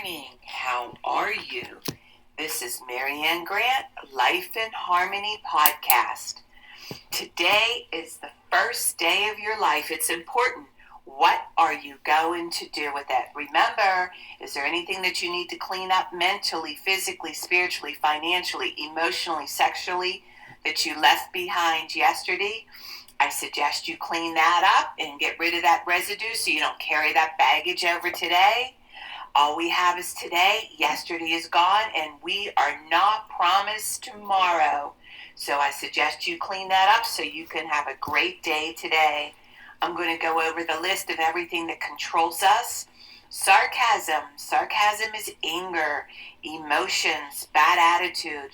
morning. How are you? This is Marianne Grant, Life in Harmony podcast. Today is the first day of your life. It's important. What are you going to do with it? Remember, is there anything that you need to clean up mentally, physically, spiritually, financially, emotionally, sexually that you left behind yesterday? I suggest you clean that up and get rid of that residue so you don't carry that baggage over today. All we have is today. Yesterday is gone, and we are not promised tomorrow. So I suggest you clean that up so you can have a great day today. I'm going to go over the list of everything that controls us. Sarcasm. Sarcasm is anger, emotions, bad attitude,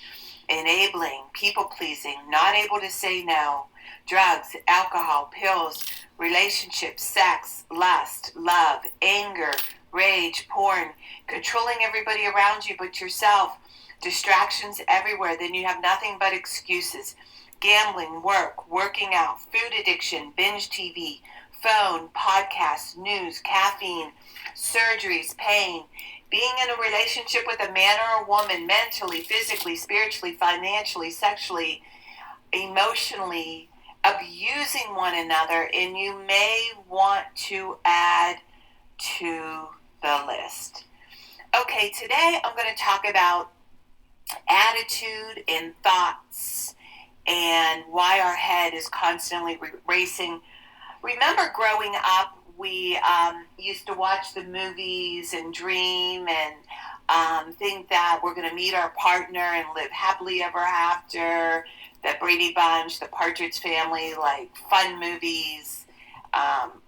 enabling, people-pleasing, not able to say no, drugs, alcohol, pills, relationships, sex, lust, love, anger, rage, porn, controlling everybody around you but yourself, distractions everywhere, then you have nothing but excuses, gambling, work, working out, food addiction, binge TV, phone, podcasts, news, caffeine, surgeries, pain, being in a relationship with a man or a woman mentally, physically, spiritually, financially, sexually, emotionally, abusing one another, and you may want to add to the list. Okay, today I'm going to talk about attitude and thoughts and why our head is constantly racing. Remember growing up, we used to watch the movies and dream and think that we're going to meet our partner and live happily ever after. The Brady Bunch, the Partridge Family, like fun movies,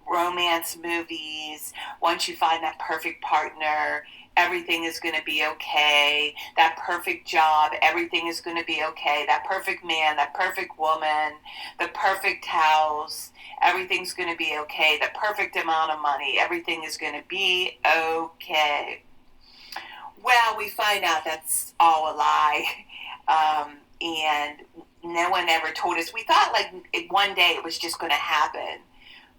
romance movies. Once you find that perfect partner, everything is going to be okay. That perfect job, everything is going to be okay. That perfect man, that perfect woman, the perfect house, everything's going to be okay. The perfect amount of money, everything is going to be okay. Well, we find out that's all a lie. And no one ever told us. We thought one day it was just going to happen.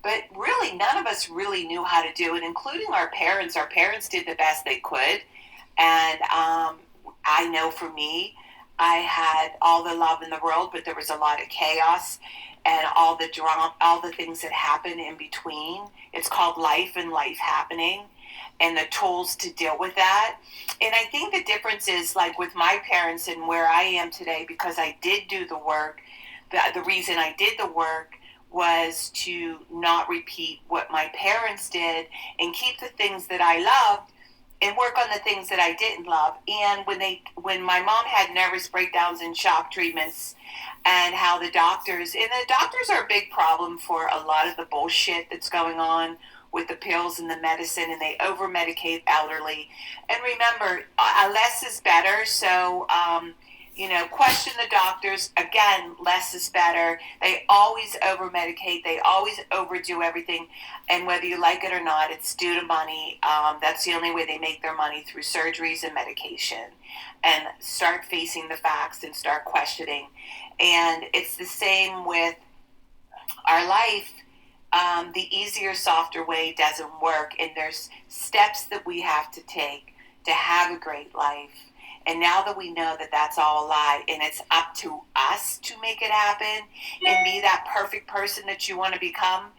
But really, none of us really knew how to do it, including our parents. Our parents did the best they could. And I know for me, I had all the love in the world, but there was a lot of chaos and all the drama, all the things that happen in between. It's called life and life happening, and the tools to deal with that. And I think the difference is like with my parents and where I am today, because I did do the work. The reason I did the work was to not repeat what my parents did and keep the things that I loved and work on the things that I didn't love. And when my mom had nervous breakdowns and shock treatments, and how the doctors are a big problem for a lot of the bullshit that's going on with the pills and the medicine, and they over-medicate elderly. And remember, less is better, so question the doctors. Again, less is better. They always over-medicate. They always overdo everything. And whether you like it or not, it's due to money. That's the only way they make their money, through surgeries and medication. And start facing the facts and start questioning. And it's the same with our life. The easier, softer way doesn't work. And there's steps that we have to take to have a great life. And now that we know that that's all a lie, and it's up to us to make it happen and be that perfect person that you want to become,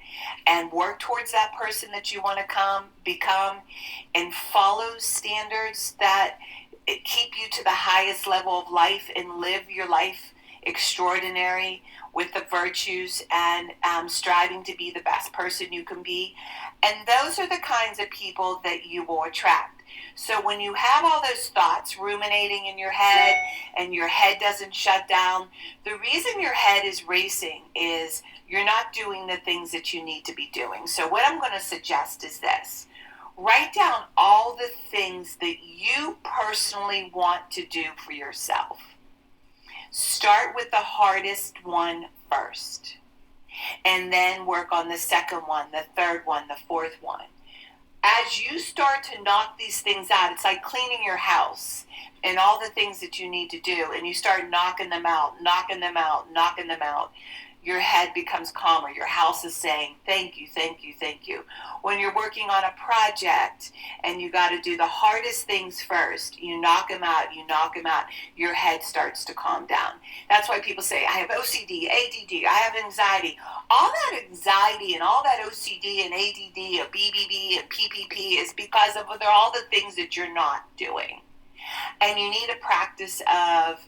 and work towards that person that you want to become, and follow standards that keep you to the highest level of life and live your life extraordinary with the virtues and striving to be the best person you can be. And those are the kinds of people that you will attract. So when you have all those thoughts ruminating in your head and your head doesn't shut down, the reason your head is racing is you're not doing the things that you need to be doing. So what I'm going to suggest is this. Write down all the things that you personally want to do for yourself. Start with the hardest one first, and then work on the second one, the third one, the fourth one. As you start to knock these things out, it's like cleaning your house and all the things that you need to do, and you start knocking them out, your head becomes calmer. Your house is saying, thank you, thank you, thank you. When you're working on a project and you got to do the hardest things first, you knock them out, your head starts to calm down. That's why people say, I have OCD, ADD, I have anxiety. All that anxiety and all that OCD and ADD, BBB and PPP is because of all the things that you're not doing. And you need a practice of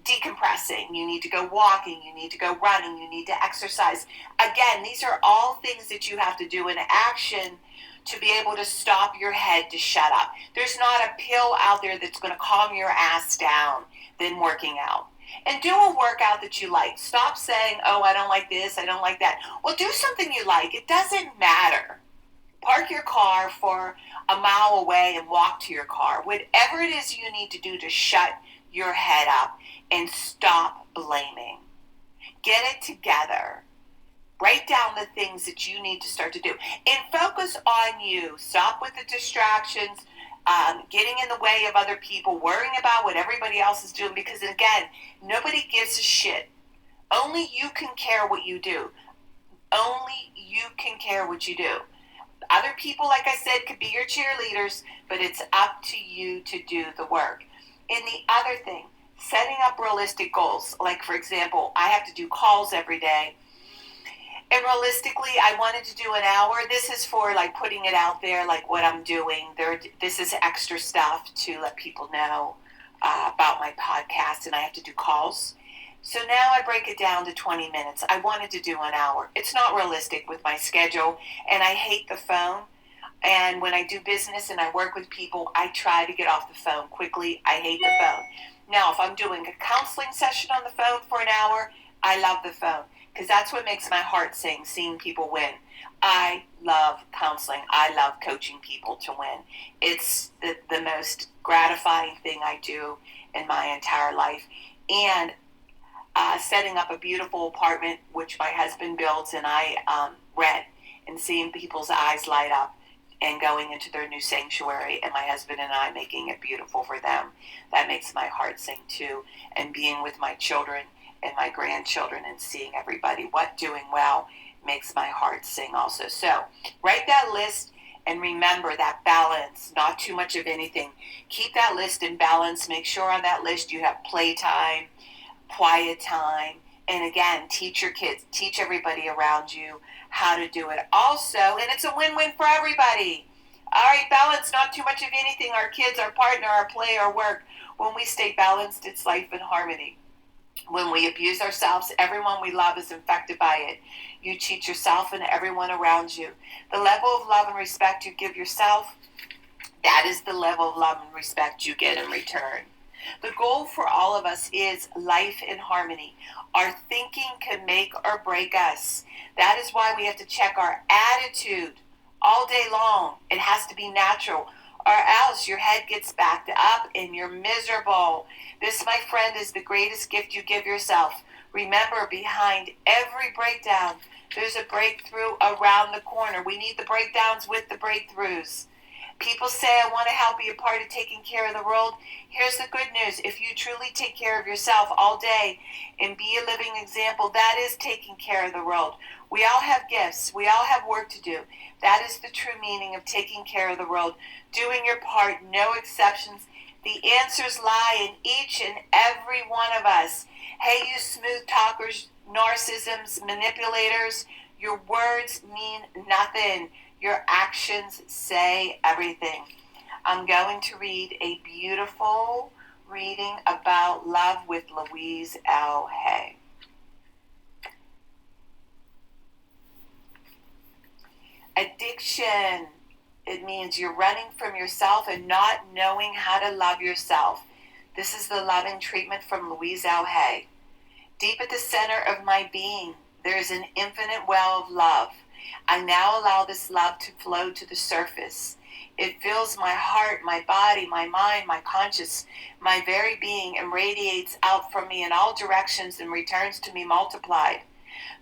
decompressing. You need to go walking. You need to go running. You need to exercise. Again, these are all things that you have to do in action to be able to stop your head to shut up. There's not a pill out there that's going to calm your ass down than working out. And do a workout that you like. Stop saying, oh, I don't like this, I don't like that. Well, do something you like. It doesn't matter. Park your car for a mile away and walk to your car. Whatever it is you need to do to shut your head up and stop blaming. Get it together. Write down the things that you need to start to do. And focus on you. Stop with the distractions, getting in the way of other people, worrying about what everybody else is doing. Because again, nobody gives a shit. Only you can care what you do. Only you can care what you do. Other people, like I said, could be your cheerleaders, but it's up to you to do the work. And the other thing, setting up realistic goals. Like, for example, I have to do calls every day. And realistically, I wanted to do an hour. This is for, like, putting it out there, like what I'm doing. This is extra stuff to let people know about my podcast, and I have to do calls. So now I break it down to 20 minutes. I wanted to do an hour. It's not realistic with my schedule, and I hate the phone. And when I do business and I work with people, I try to get off the phone quickly. I hate the phone. Now, if I'm doing a counseling session on the phone for an hour, I love the phone because that's what makes my heart sing, seeing people win. I love counseling. I love coaching people to win. It's the most gratifying thing I do in my entire life. And setting up a beautiful apartment, which my husband built and I rent, and seeing people's eyes light up and going into their new sanctuary, and my husband and I making it beautiful for them. That makes my heart sing too. And being with my children and my grandchildren and seeing everybody doing well makes my heart sing also. So write that list and remember that balance, not too much of anything. Keep that list in balance. Make sure on that list you have playtime, quiet time, and again, teach your kids, teach everybody around you how to do it also, and it's a win-win for everybody. All right, balance, not too much of anything. Our kids, our partner, our play, our work. When we stay balanced, it's life in harmony. When we abuse ourselves, everyone we love is infected by it. You cheat yourself and everyone around you. The level of love and respect you give yourself, that is the level of love and respect you get in return. The goal for all of us is life in harmony. Our thinking can make or break us. That is why we have to check our attitude all day long. It has to be natural, or else your head gets backed up and you're miserable. This, my friend, is the greatest gift you give yourself. Remember, behind every breakdown, there's a breakthrough around the corner. We need the breakdowns with the breakthroughs. People say, I want to help be a part of taking care of the world. Here's the good news. If you truly take care of yourself all day and be a living example, that is taking care of the world. We all have gifts. We all have work to do. That is the true meaning of taking care of the world. Doing your part, no exceptions. The answers lie in each and every one of us. Hey, you smooth talkers, narcissisms, manipulators, your words mean nothing. Your actions say everything. I'm going to read a beautiful reading about love with Louise L. Hay. Addiction. It means you're running from yourself and not knowing how to love yourself. This is the loving treatment from Louise L. Hay. Deep at the center of my being, there is an infinite well of love. I now allow this love to flow to the surface. It fills my heart, my body, my mind, my conscious, my very being, and radiates out from me in all directions and returns to me multiplied.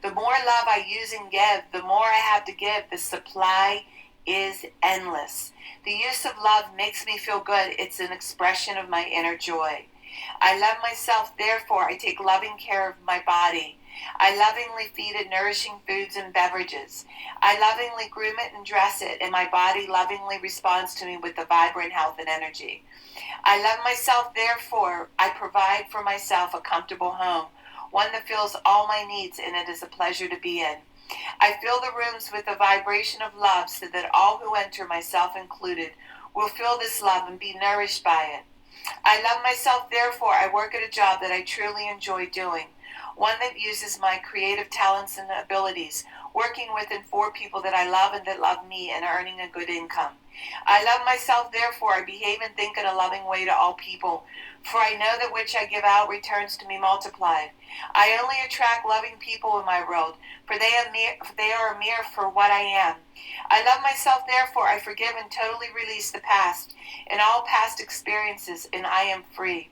The more love I use and give, the more I have to give. The supply is endless. The use of love makes me feel good. It's an expression of my inner joy. I love myself, therefore I take loving care of my body. I lovingly feed it nourishing foods and beverages. I lovingly groom it and dress it, and my body lovingly responds to me with the vibrant health and energy. I love myself, therefore I provide for myself a comfortable home, one that fills all my needs, and it is a pleasure to be in. I fill the rooms with the vibration of love so that all who enter, myself included, will feel this love and be nourished by it. I love myself, therefore I work at a job that I truly enjoy doing, one that uses my creative talents and abilities, working with and for people that I love and that love me, and earning a good income. I love myself, therefore I behave and think in a loving way to all people, for I know that which I give out returns to me multiplied. I only attract loving people in my world, for they are a mirror for what I am. I love myself, therefore I forgive and totally release the past and all past experiences, and I am free.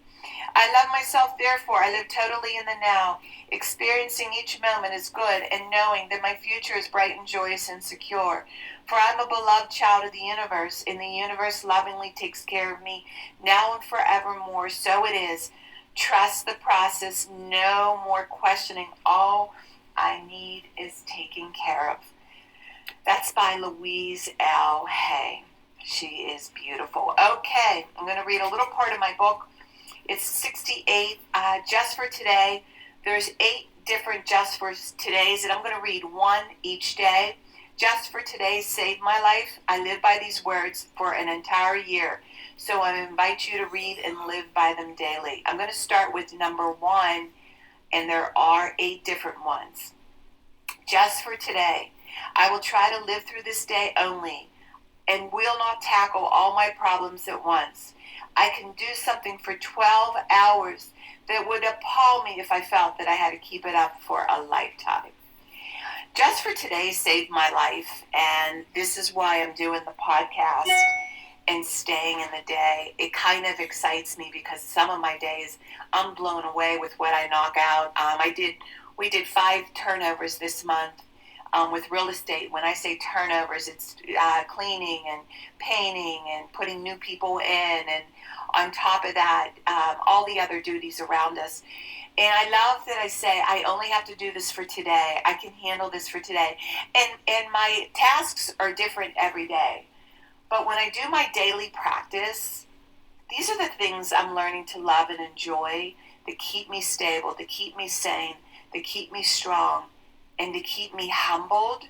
I love myself, therefore I live totally in the now, experiencing each moment as good and knowing that my future is bright and joyous and secure. For I'm a beloved child of the universe, and the universe lovingly takes care of me now and forevermore. So it is. Trust the process, no more questioning. All I need is taken care of. That's by Louise L. Hay. She is beautiful. Okay, I'm going to read a little part of my book. It's 68 just for today. There's 8 different just for todays, and I'm going to read one each day. Just for today saved my life. I live by these words for an entire year. So I invite you to read and live by them daily. I'm going to start with number 1, and there are 8 different ones. Just for today, I will try to live through this day only and will not tackle all my problems at once. I can do something for 12 hours that would appall me if I felt that I had to keep it up for a lifetime. Just for today saved my life, and this is why I'm doing the podcast and staying in the day. It kind of excites me because some of my days I'm blown away with what I knock out. We did 5 turnovers this month with real estate. When I say turnovers, it's cleaning and painting and putting new people in, and on top of that, all the other duties around us. And I love that I say I only have to do this for today. I can handle this for today. And my tasks are different every day. But when I do my daily practice, these are the things I'm learning to love and enjoy, that keep me stable, that keep me sane, that keep me strong, and to keep me humbled.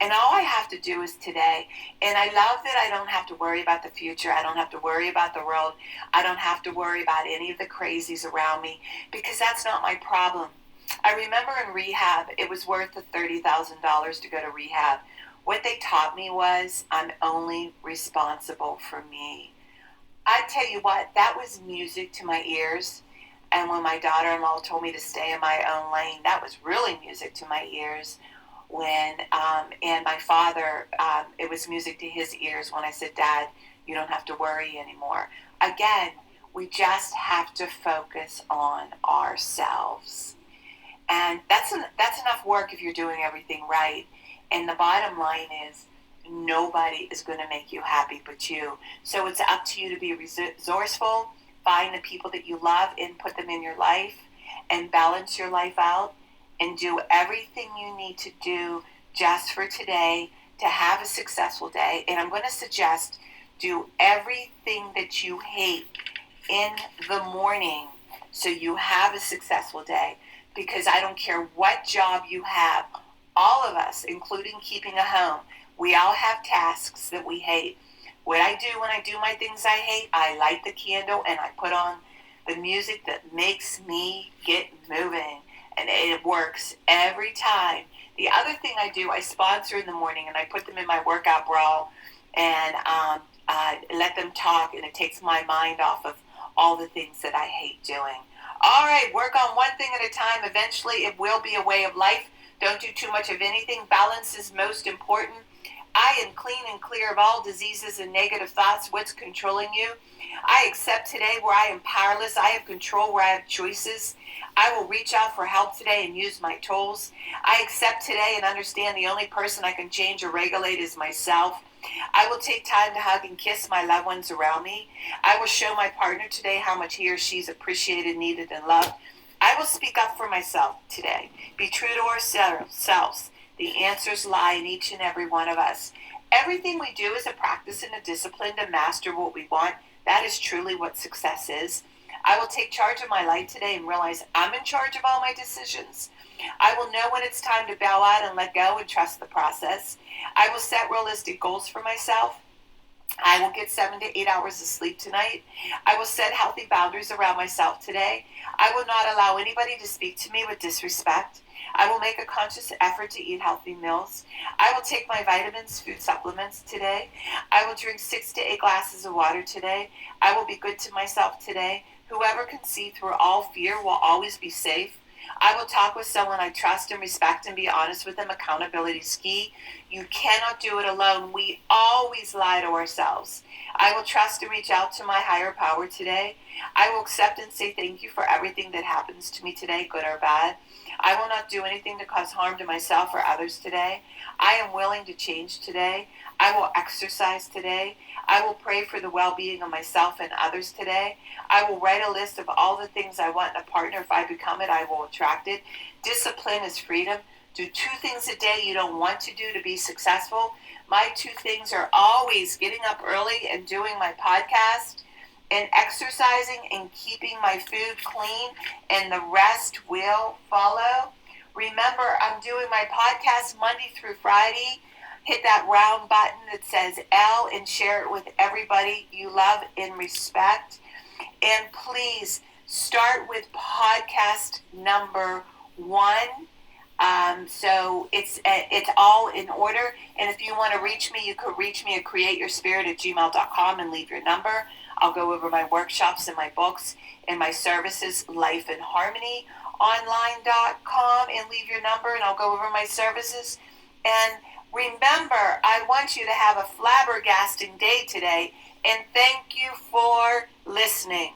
And all I have to do is today. And I love that I don't have to worry about the future. I don't have to worry about the world. I don't have to worry about any of the crazies around me, because that's not my problem. I remember in rehab, it was worth the $30,000 to go to rehab. What they taught me was I'm only responsible for me. I tell you what, that was music to my ears. And when my daughter-in-law told me to stay in my own lane, that was really music to my ears. And my father, it was music to his ears when I said, Dad, you don't have to worry anymore. Again, we just have to focus on ourselves. And that's enough work if you're doing everything right. And the bottom line is, nobody is going to make you happy but you. So it's up to you to be resourceful, find the people that you love and put them in your life, and balance your life out, and do everything you need to do just for today to have a successful day. And I'm going to suggest do everything that you hate in the morning so you have a successful day. Because I don't care what job you have, all of us, including keeping a home, we all have tasks that we hate. What I do when I do my things I hate, I light the candle and I put on the music that makes me get moving. And it works every time. The other thing I do, I sponsor in the morning, and I put them in my workout bra, and I let them talk, and it takes my mind off of all the things that I hate doing. All right, work on one thing at a time. Eventually, it will be a way of life. Don't do too much of anything. Balance is most important. I am clean and clear of all diseases and negative thoughts. What's controlling you? I accept today where I am powerless. I have control where I have choices. I will reach out for help today and use my tools. I accept today and understand the only person I can change or regulate is myself. I will take time to hug and kiss my loved ones around me. I will show my partner today how much he or she is appreciated, needed, and loved. I I will speak up for myself today. Be true to ourselves. The answers lie in each and every one of us. Everything we do is a practice and a discipline to master what we want. That is truly what success is. I will take charge of my life today and realize I'm in charge of all my decisions. I will know when it's time to bow out and let go and trust the process. I will set realistic goals for myself. I will get 7 to 8 hours of sleep tonight. I will set healthy boundaries around myself today. I will not allow anybody to speak to me with disrespect. I will make a conscious effort to eat healthy meals. I will take my vitamins, food supplements today. I will drink 6 to 8 glasses of water today. I will be good to myself today. Whoever can see through all fear will always be safe. I will talk with someone I trust and respect and be honest with them. Accountability is key. You cannot do it alone. We always lie to ourselves. I will trust and reach out to my higher power today. I will accept and say thank you for everything that happens to me today, good or bad. I will not do anything to cause harm to myself or others today. I am willing to change today. I will exercise today. I will pray for the well-being of myself and others today. I will write a list of all the things I want in a partner. If I become it, I will attract it. Discipline is freedom. Do 2 things a day you don't want to do to be successful. My 2 things are always getting up early and doing my podcast and exercising and keeping my food clean, and the rest will follow. Remember, I'm doing my podcast Monday through Friday. Hit that round button that says L and share it with everybody you love and respect. And please start with podcast number 1. So it's all in order. And if you want to reach me, you could reach me at createyourspirit@gmail.com and leave your number. I'll go over my workshops and my books and my services, Life in Harmony online.com, and leave your number and I'll go over my services. And remember, I want you to have a flabbergasting day today, and thank you for listening.